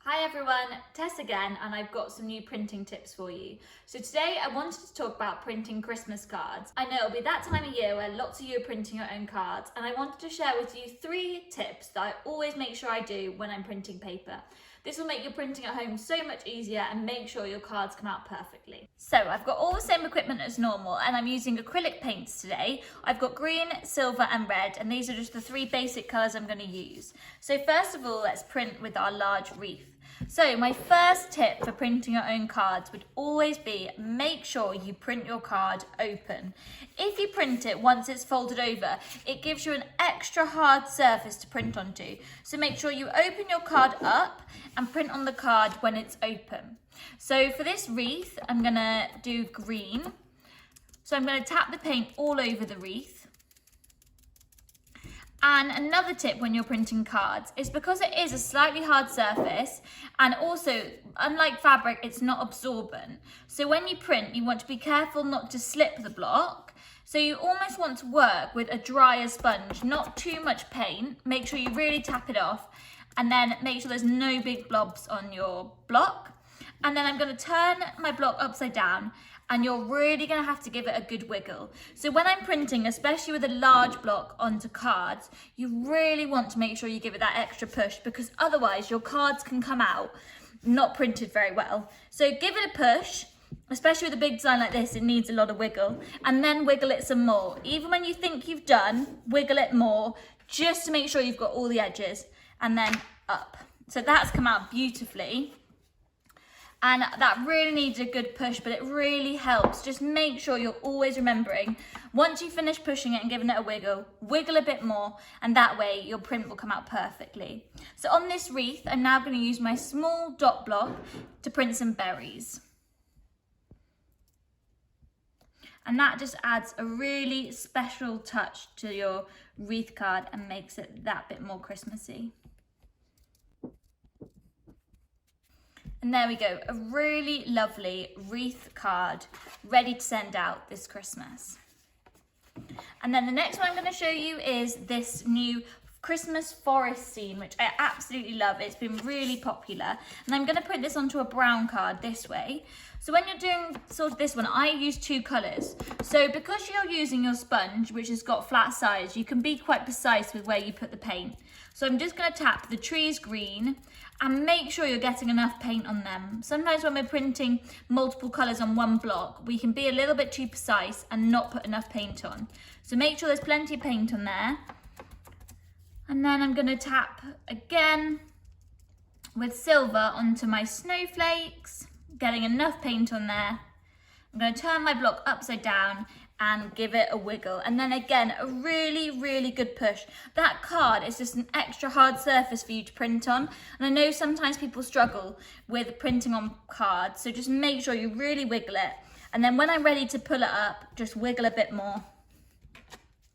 Hi everyone, Tess again, and I've got some new printing tips for you. So today I wanted to talk about printing Christmas cards. I know it'll be that time of year where lots of you are printing your own cards, and I wanted to share with you 3 tips that I always make sure I do when I'm printing paper. This will make your printing at home so much easier and make sure your cards come out perfectly. So I've got all the same equipment as normal, and I'm using acrylic paints today. I've got green, silver and red, and these are just the 3 basic colours I'm going to use. So first of all, let's print with our large wreath. So my first tip for printing your own cards would always be make sure you print your card open. If you print it once it's folded over, it gives you an extra hard surface to print onto. So make sure you open your card up and print on the card when it's open. So for this wreath, I'm gonna do green. So I'm gonna tap the paint all over the wreath. And another tip when you're printing cards is because it is a slightly hard surface, and also unlike fabric, it's not absorbent. So when you print, you want to be careful not to slip the block. So you almost want to work with a drier sponge, not too much paint. Make sure you really tap it off, and then make sure there's no big blobs on your block. And then I'm going to turn my block upside down, and you're really going to have to give it a good wiggle. So when I'm printing, especially with a large block onto cards, you really want to make sure you give it that extra push, because otherwise your cards can come out not printed very well. So give it a push, especially with a big design like this, it needs a lot of wiggle, and then wiggle it some more. Even when you think you've done, wiggle it more, just to make sure you've got all the edges, and then up. So that's come out beautifully. And that really needs a good push, but it really helps. Just make sure you're always remembering, once you finish pushing it and giving it a wiggle a bit more, and that way your print will come out perfectly. So on this wreath, I'm now going to use my small dot block to print some berries. And that just adds a really special touch to your wreath card and makes it that bit more Christmassy. And there we go, a really lovely wreath card ready to send out this Christmas. And then the next one I'm going to show you is this new Christmas forest scene, which I absolutely love. It's been really popular. And I'm going to print this onto a brown card this way. So when you're doing sort of this one, I use 2 colours. So because you're using your sponge, which has got flat sides, you can be quite precise with where you put the paint. So I'm just going to tap the trees green and make sure you're getting enough paint on them. Sometimes when we're printing multiple colours on one block, we can be a little bit too precise and not put enough paint on. So make sure there's plenty of paint on there. And then I'm going to tap again with silver onto my snowflakes, getting enough paint on there. I'm going to turn my block upside down and give it a wiggle. And then again, a really, really good push. That card is just an extra hard surface for you to print on. And I know sometimes people struggle with printing on cards, so just make sure you really wiggle it. And then when I'm ready to pull it up, just wiggle a bit more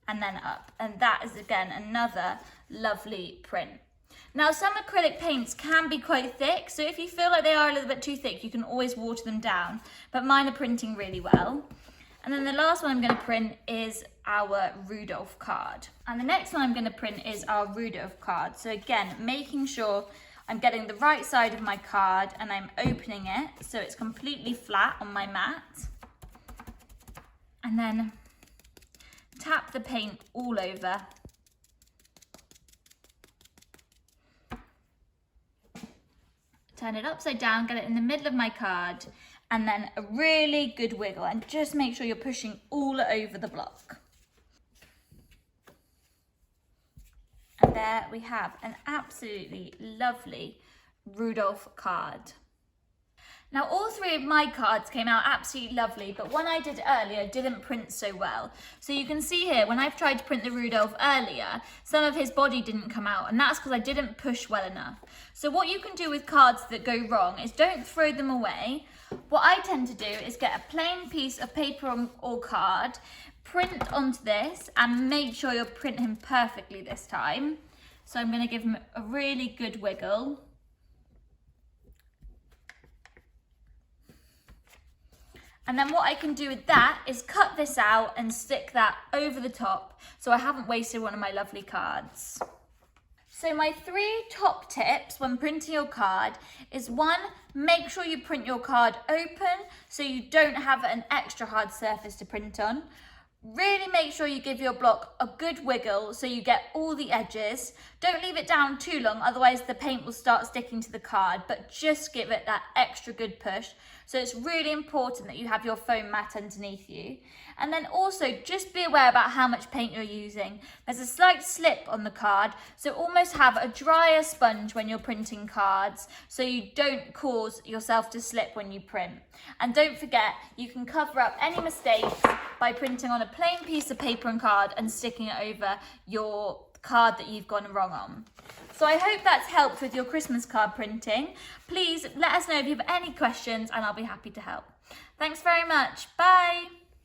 and then up. And that is again another lovely print. Now some acrylic paints can be quite thick, so if you feel like they are a little bit too thick, you can always water them down, but mine are printing really well. And then the last one I'm going to print is our Rudolph card. And the next one I'm going to print is our Rudolph card. So again, making sure I'm getting the right side of my card and I'm opening it so it's completely flat on my mat. And then tap the paint all over. Turn it upside down, get it in the middle of my card, and then a really good wiggle, and just make sure you're pushing all over the block. And there we have an absolutely lovely Rudolph card. Now all 3 of my cards came out absolutely lovely, but one I did earlier didn't print so well. So you can see here, when I've tried to print the Rudolph earlier, some of his body didn't come out, and that's because I didn't push well enough. So what you can do with cards that go wrong is don't throw them away. What I tend to do is get a plain piece of paper or card, print onto this, and make sure you're printing him perfectly this time. So I'm going to give him a really good wiggle. And then what I can do with that is cut this out and stick that over the top, so I haven't wasted one of my lovely cards. So my 3 top tips when printing your card is 1, make sure you print your card open so you don't have an extra hard surface to print on. Really make sure you give your block a good wiggle so you get all the edges. Don't leave it down too long, otherwise the paint will start sticking to the card, but just give it that extra good push. So it's really important that you have your foam mat underneath you. And then also just be aware about how much paint you're using. There's a slight slip on the card, so almost have a drier sponge when you're printing cards so you don't cause yourself to slip when you print. And don't forget, you can cover up any mistakes by printing on a plain piece of paper and card and sticking it over your card that you've gone wrong on. So I hope that's helped with your Christmas card printing. Please let us know if you have any questions and I'll be happy to help. Thanks very much. Bye.